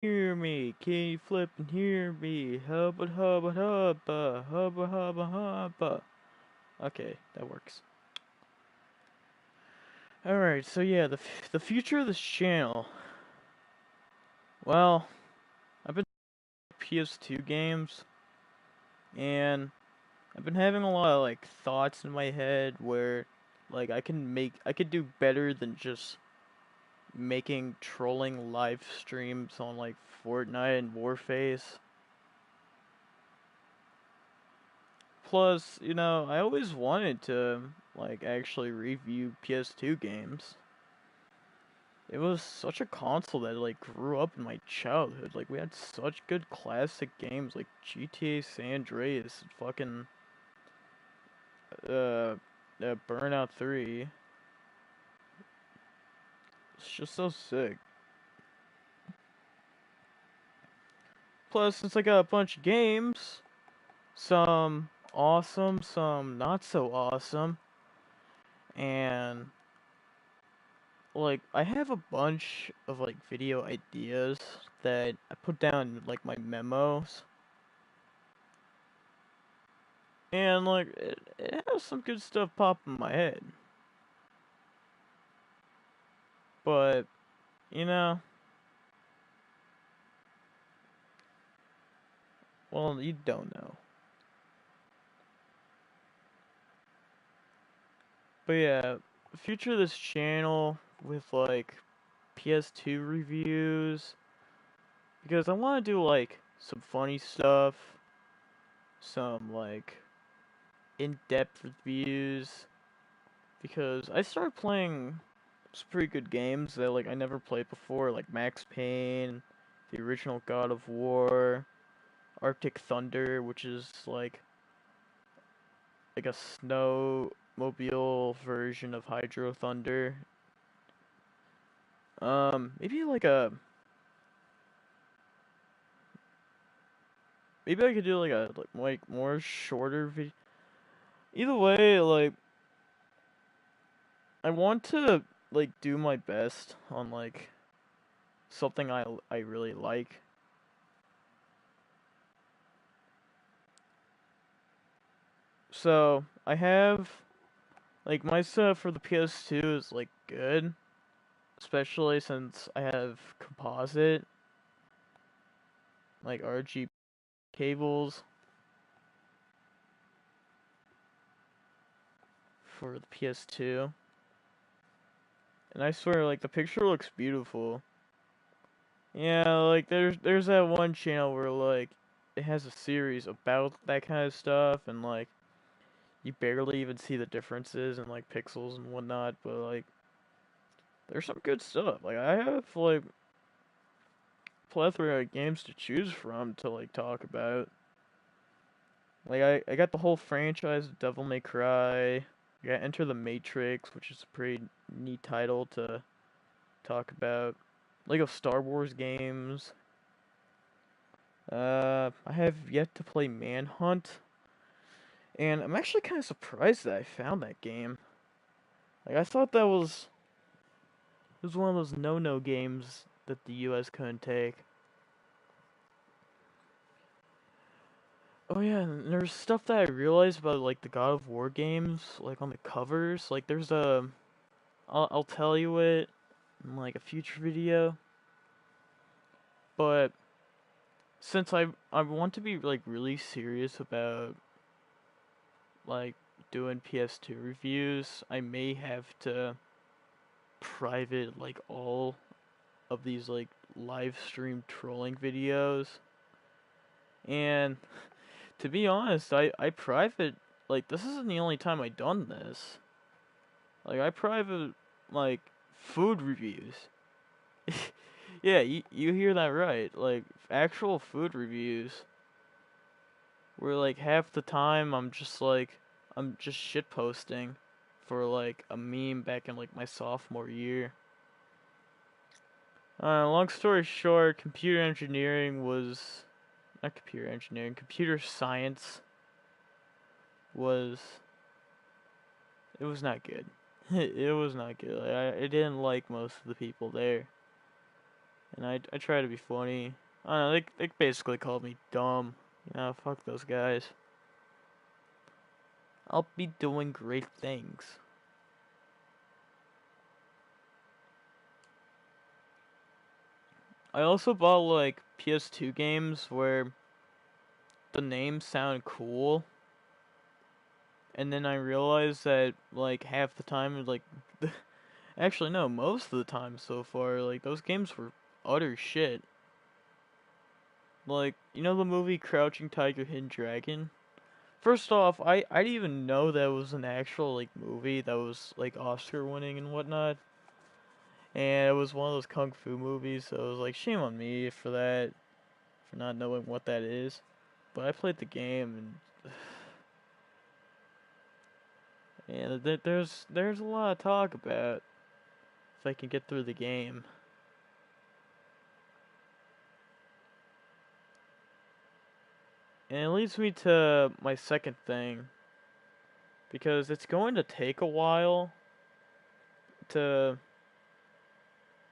hear me? Can you flip and hear me? Hubba hubba hubba hubba hubba hubba. Okay, that works. Alright, so yeah, the future of this channel. Well, I've been playing PS2 games, and I've been having a lot of like thoughts in my head where like I could do better than just making trolling live streams on like Fortnite and Warface. Plus, I always wanted to like actually review PS2 games. It was such a console that like grew up in my childhood. Like we had such good classic games like GTA San Andreas, fucking uh, Burnout 3. It's just so sick. Plus, it's like a bunch of games, some awesome, some not so awesome, and like I have a bunch of like video ideas that I put down in, like my memos, and like it has some good stuff pop in my head. But you know, well, you don't know. But yeah, the future of this channel with like PS2 reviews, because I want to do like some funny stuff, some like in-depth reviews, because I started playing some pretty good games that like I never played before, like Max Payne, the original God of War, Arctic Thunder, which is like a snowmobile version of Hydro Thunder. Maybe maybe I could do like a like more shorter video. Either way, like I want to like do my best on like something I really like. So I have like my setup for the PS2 is like good, especially since I have composite like RGB cables for the PS2. And I swear like the picture looks beautiful. Yeah, like there's that one channel where like it has a series about that kind of stuff, and like you barely even see the differences in like pixels and whatnot, but like there's some good stuff. Like I have like plethora of games to choose from to like talk about. Like I got the whole franchise of Devil May Cry. I got Enter the Matrix, which is a pretty neat title to talk about. Lego Star Wars games. I have yet to play Manhunt, and I'm actually kind of surprised that I found that game. Like I thought that was it was one of those no-no games that the U.S. couldn't take. Oh yeah, and there's stuff that I realized about like the God of War games, like on the covers. Like there's I'll tell you it in like a future video, but since I want to be like really serious about like doing PS2 reviews, I may have to private like all of these like live stream trolling videos. And to be honest, I private like this isn't the only time I done this. Like I private like food reviews. Yeah, you hear that right. Like actual food reviews where like half the time I'm just shit posting for like a meme back in like my sophomore year. Long story short, computer science was it was not good. It was not good. I didn't like most of the people there. and I try to be funny. I don't know, they basically called me dumb. Fuck those guys. I'll be doing great things. I also bought like PS2 games where the names sound cool, and then I realized that like half the time, like, actually no, most of the time so far, like those games were utter shit. Like, the movie Crouching Tiger, Hidden Dragon? First off, I didn't even know that was an actual like movie that was like Oscar winning and whatnot. And it was one of those kung fu movies, so it was like shame on me for that, for not knowing what that is. But I played the game and there's a lot of talk about if I can get through the game. And it leads me to my second thing, because it's going to take a while to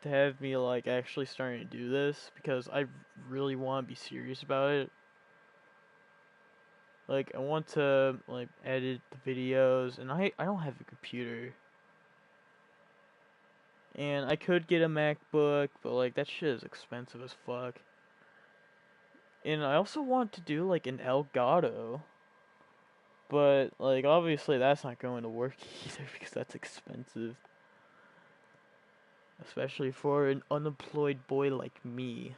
have me like actually starting to do this, because I really want to be serious about it. Like, I want to like edit the videos, and I don't have a computer. And I could get a MacBook, but like that shit is expensive as fuck. And I also want to do like an Elgato, but like obviously that's not going to work either because that's expensive, especially for an unemployed boy like me.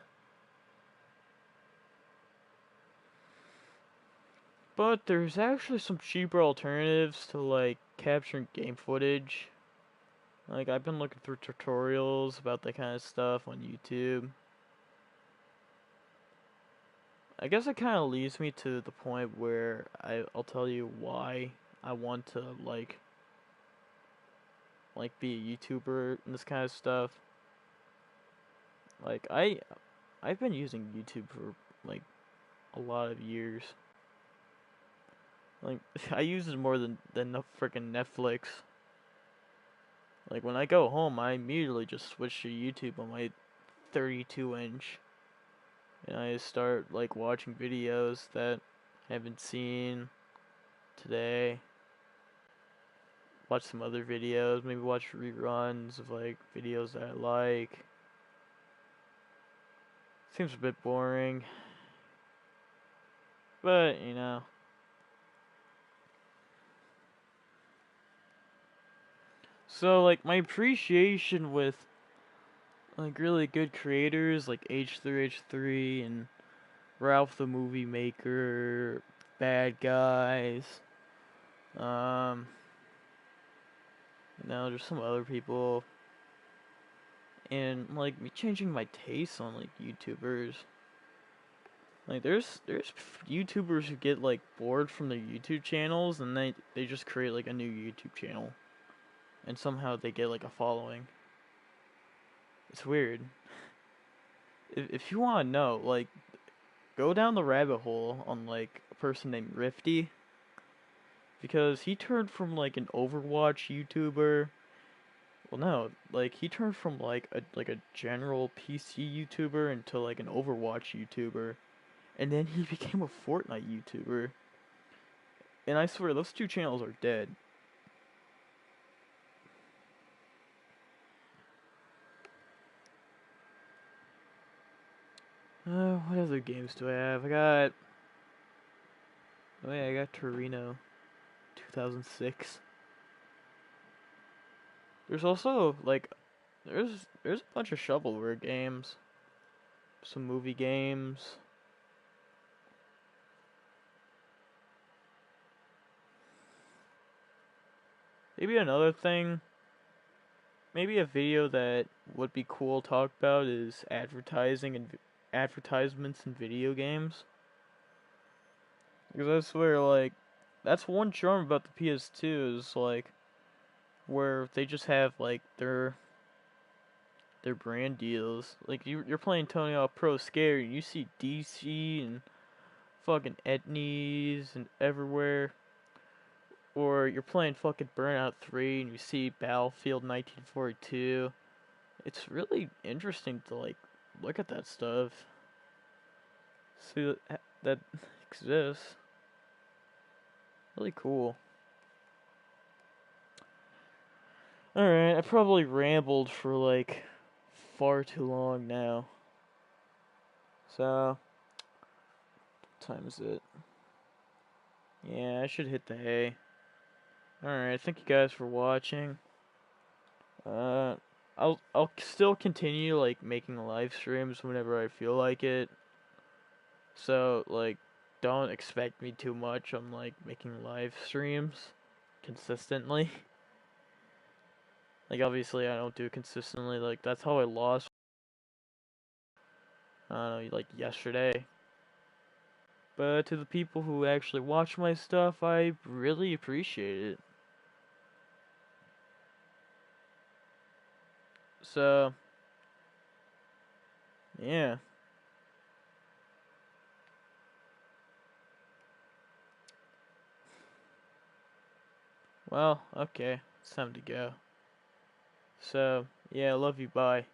But there's actually some cheaper alternatives to like capturing game footage. Like, I've been looking through tutorials about that kind of stuff on YouTube. I guess it kind of leads me to the point where I'll tell you why I want to like be a YouTuber and this kind of stuff. Like, I've been using YouTube for like a lot of years. Like, I use it more than the freaking Netflix. Like, when I go home, I immediately just switch to YouTube on my 32-inch, and I start like watching videos that I haven't seen today. Watch some other videos, maybe watch reruns of like videos that I like. Seems a bit boring, but So like my appreciation with like really good creators like H3H3 and Ralph the Movie Maker, Bad Guys, um, there's some other people, and like me changing my tastes on like YouTubers. Like there's YouTubers who get like bored from their YouTube channels and they just create like a new YouTube channel, and somehow they get like a following. It's weird. If you want to know, like, go down the rabbit hole on like a person named Rifty, because he turned from like an Overwatch YouTuber. Well, no, like he turned from like a general PC YouTuber into like an Overwatch YouTuber, and then he became a Fortnite YouTuber. And I swear those two channels are dead. What other games do I have? Oh yeah, I got Torino 2006. There's also like there's a bunch of shovelware games, some movie games. Maybe another thing, maybe a video that would be cool to talk about is advertising and advertisements in video games. Because I swear, like, that's one charm about the PS2 is like where they just have like their brand deals. Like you're playing Tony Hawk Pro Skater and you see DC and fucking Etnies and everywhere. Or you're playing fucking Burnout 3 and you see Battlefield 1942. It's really interesting to like look at that stuff. See that exists. Really cool. Alright, I probably rambled for like far too long now. So, what time is it? Yeah, I should hit the hay. Alright, thank you guys for watching. Uh, I'll still continue like making live streams whenever I feel like it. So like, don't expect me too much. I'm like making live streams consistently. Like obviously I don't do it consistently. Like that's how I lost. I don't know, like yesterday. But to the people who actually watch my stuff, I really appreciate it. So, yeah. Well, okay. It's time to go. So, yeah, love you, bye.